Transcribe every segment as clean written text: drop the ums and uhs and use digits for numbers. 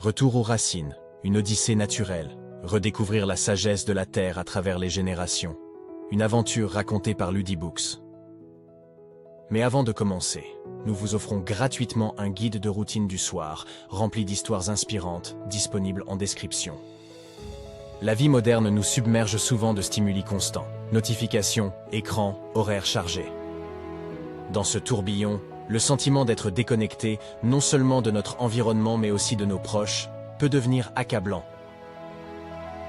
Retour aux racines, une odyssée naturelle, redécouvrir la sagesse de la Terre à travers les générations. Une aventure racontée par Ludibooks. Mais avant de commencer, nous vous offrons gratuitement un guide de routine du soir, rempli d'histoires inspirantes, disponible en description. La vie moderne nous submerge souvent de stimuli constants, notifications, écrans, horaires chargés. Dans ce tourbillon, le sentiment d'être déconnecté, non seulement de notre environnement mais aussi de nos proches, peut devenir accablant.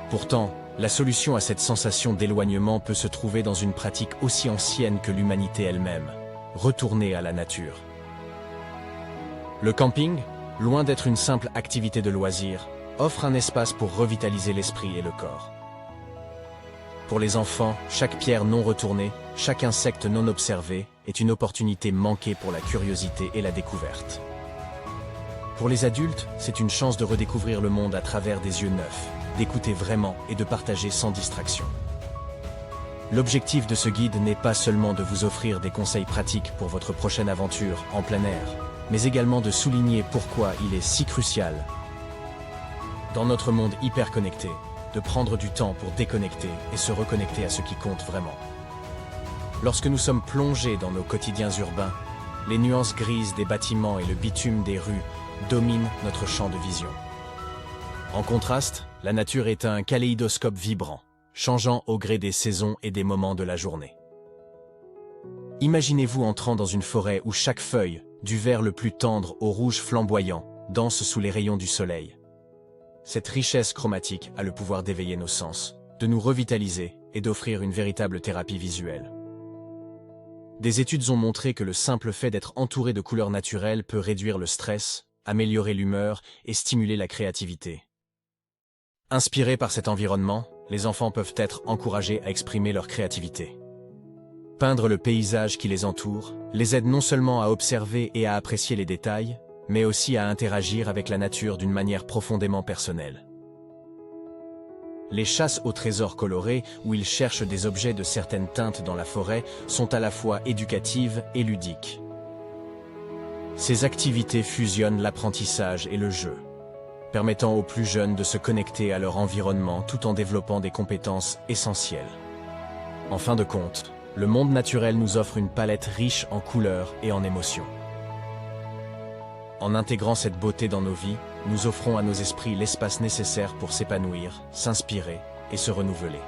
Pourtant, la solution à cette sensation d'éloignement peut se trouver dans une pratique aussi ancienne que l'humanité elle-même, retourner à la nature. Le camping, loin d'être une simple activité de loisir, offre un espace pour revitaliser l'esprit et le corps. Pour les enfants, chaque pierre non retournée, chaque insecte non observé est une opportunité manquée pour la curiosité et la découverte. Pour les adultes, c'est une chance de redécouvrir le monde à travers des yeux neufs, d'écouter vraiment et de partager sans distraction. L'objectif de ce guide n'est pas seulement de vous offrir des conseils pratiques pour votre prochaine aventure en plein air, mais également de souligner pourquoi il est si crucial, dans notre monde hyper connecté, de prendre du temps pour déconnecter et se reconnecter à ce qui compte vraiment. Lorsque nous sommes plongés dans nos quotidiens urbains, les nuances grises des bâtiments et le bitume des rues dominent notre champ de vision. En contraste, la nature est un kaléidoscope vibrant, changeant au gré des saisons et des moments de la journée. Imaginez-vous entrant dans une forêt où chaque feuille, du vert le plus tendre au rouge flamboyant, danse sous les rayons du soleil. Cette richesse chromatique a le pouvoir d'éveiller nos sens, de nous revitaliser et d'offrir une véritable thérapie visuelle. Des études ont montré que le simple fait d'être entouré de couleurs naturelles peut réduire le stress, améliorer l'humeur et stimuler la créativité. Inspirés par cet environnement, les enfants peuvent être encouragés à exprimer leur créativité. Peindre le paysage qui les entoure les aide non seulement à observer et à apprécier les détails, mais aussi à interagir avec la nature d'une manière profondément personnelle. Les chasses aux trésors colorés, où ils cherchent des objets de certaines teintes dans la forêt, sont à la fois éducatives et ludiques. Ces activités fusionnent l'apprentissage et le jeu, permettant aux plus jeunes de se connecter à leur environnement tout en développant des compétences essentielles. En fin de compte, le monde naturel nous offre une palette riche en couleurs et en émotions. En intégrant cette beauté dans nos vies, nous offrons à nos esprits l'espace nécessaire pour s'épanouir, s'inspirer et se renouveler.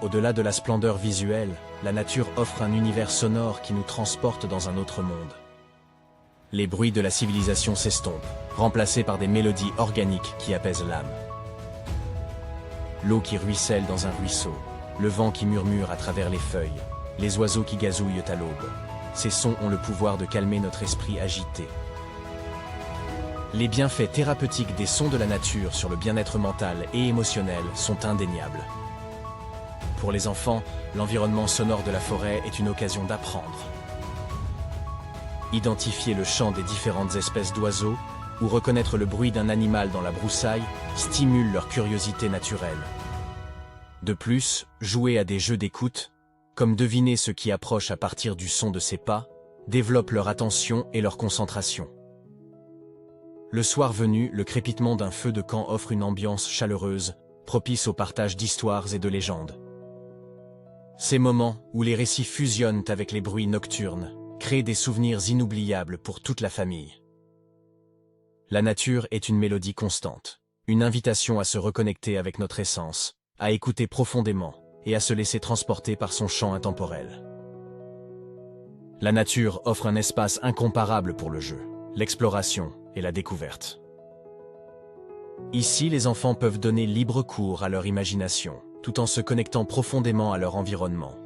Au-delà de la splendeur visuelle, la nature offre un univers sonore qui nous transporte dans un autre monde. Les bruits de la civilisation s'estompent, remplacés par des mélodies organiques qui apaisent l'âme. L'eau qui ruisselle dans un ruisseau, le vent qui murmure à travers les feuilles, les oiseaux qui gazouillent à l'aube. Ces sons ont le pouvoir de calmer notre esprit agité. Les bienfaits thérapeutiques des sons de la nature sur le bien-être mental et émotionnel sont indéniables. Pour les enfants, l'environnement sonore de la forêt est une occasion d'apprendre. Identifier le chant des différentes espèces d'oiseaux ou reconnaître le bruit d'un animal dans la broussaille stimule leur curiosité naturelle. De plus, jouer à des jeux d'écoute, comme deviner ce qui approche à partir du son de ses pas, développe leur attention et leur concentration. Le soir venu, le crépitement d'un feu de camp offre une ambiance chaleureuse, propice au partage d'histoires et de légendes. Ces moments, où les récits fusionnent avec les bruits nocturnes, créent des souvenirs inoubliables pour toute la famille. La nature est une mélodie constante, une invitation à se reconnecter avec notre essence, à écouter profondément, et à se laisser transporter par son chant intemporel. La nature offre un espace incomparable pour le jeu, l'exploration et la découverte. Ici, les enfants peuvent donner libre cours à leur imagination, tout en se connectant profondément à leur environnement.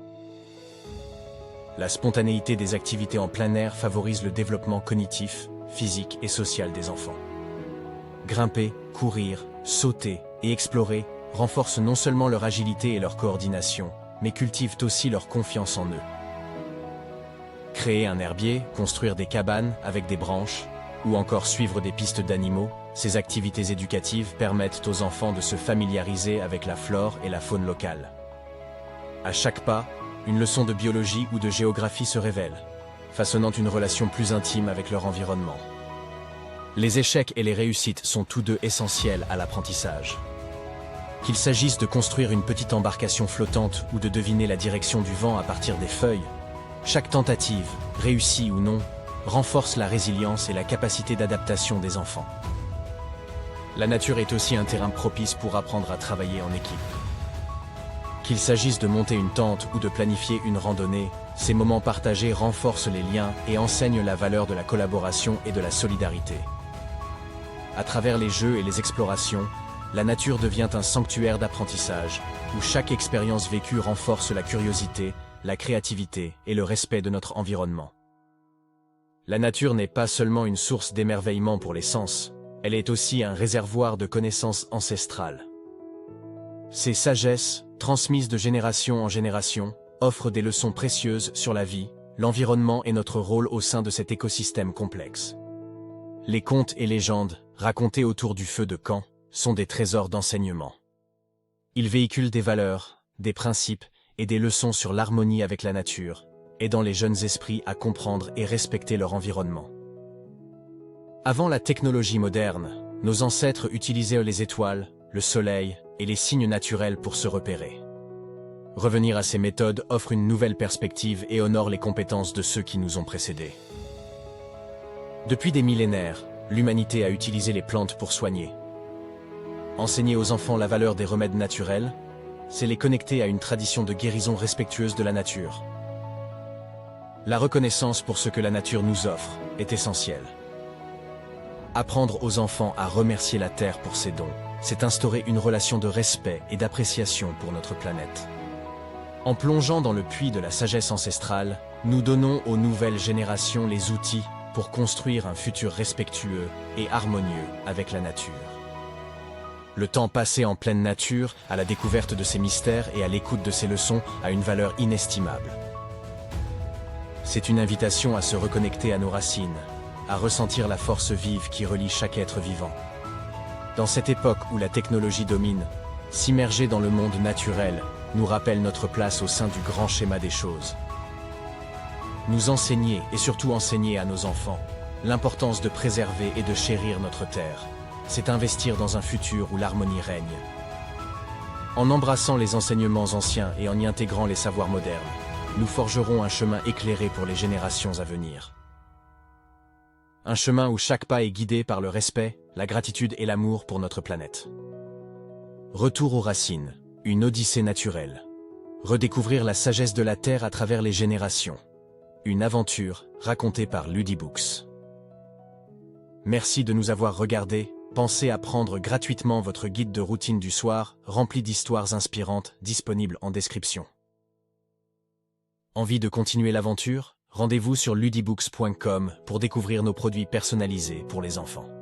La spontanéité des activités en plein air favorise le développement cognitif, physique et social des enfants. Grimper, courir, sauter et explorer renforcent non seulement leur agilité et leur coordination, mais cultivent aussi leur confiance en eux. Créer un herbier, construire des cabanes avec des branches, ou encore suivre des pistes d'animaux, ces activités éducatives permettent aux enfants de se familiariser avec la flore et la faune locale. À chaque pas, une leçon de biologie ou de géographie se révèle, façonnant une relation plus intime avec leur environnement. Les échecs et les réussites sont tous deux essentiels à l'apprentissage. Qu'il s'agisse de construire une petite embarcation flottante ou de deviner la direction du vent à partir des feuilles, chaque tentative, réussie ou non, renforce la résilience et la capacité d'adaptation des enfants. La nature est aussi un terrain propice pour apprendre à travailler en équipe. Qu'il s'agisse de monter une tente ou de planifier une randonnée, ces moments partagés renforcent les liens et enseignent la valeur de la collaboration et de la solidarité. À travers les jeux et les explorations, la nature devient un sanctuaire d'apprentissage, où chaque expérience vécue renforce la curiosité, la créativité et le respect de notre environnement. La nature n'est pas seulement une source d'émerveillement pour les sens, elle est aussi un réservoir de connaissances ancestrales. Ces sagesses, transmises de génération en génération, offrent des leçons précieuses sur la vie, l'environnement et notre rôle au sein de cet écosystème complexe. Les contes et légendes, racontés autour du feu de camp, sont des trésors d'enseignement. Ils véhiculent des valeurs, des principes et des leçons sur l'harmonie avec la nature, aidant les jeunes esprits à comprendre et respecter leur environnement. Avant la technologie moderne, nos ancêtres utilisaient les étoiles, le soleil et les signes naturels pour se repérer. Revenir à ces méthodes offre une nouvelle perspective et honore les compétences de ceux qui nous ont précédés. Depuis des millénaires, l'humanité a utilisé les plantes pour soigner. Enseigner aux enfants la valeur des remèdes naturels, c'est les connecter à une tradition de guérison respectueuse de la nature. La reconnaissance pour ce que la nature nous offre est essentielle. Apprendre aux enfants à remercier la Terre pour ses dons, c'est instaurer une relation de respect et d'appréciation pour notre planète. En plongeant dans le puits de la sagesse ancestrale, nous donnons aux nouvelles générations les outils pour construire un futur respectueux et harmonieux avec la nature. Le temps passé en pleine nature, à la découverte de ses mystères et à l'écoute de ses leçons, a une valeur inestimable. C'est une invitation à se reconnecter à nos racines, à ressentir la force vive qui relie chaque être vivant. Dans cette époque où la technologie domine, s'immerger dans le monde naturel nous rappelle notre place au sein du grand schéma des choses. Nous enseigner et surtout enseigner à nos enfants l'importance de préserver et de chérir notre terre, c'est investir dans un futur où l'harmonie règne. En embrassant les enseignements anciens et en y intégrant les savoirs modernes, nous forgerons un chemin éclairé pour les générations à venir. Un chemin où chaque pas est guidé par le respect, la gratitude et l'amour pour notre planète. Retour aux racines, une odyssée naturelle. Redécouvrir la sagesse de la Terre à travers les générations. Une aventure racontée par Ludibooks. Merci de nous avoir regardés. Pensez à prendre gratuitement votre guide de routine du soir, rempli d'histoires inspirantes, disponible en description. Envie de continuer l'aventure? Rendez-vous sur ludibooks.com pour découvrir nos produits personnalisés pour les enfants.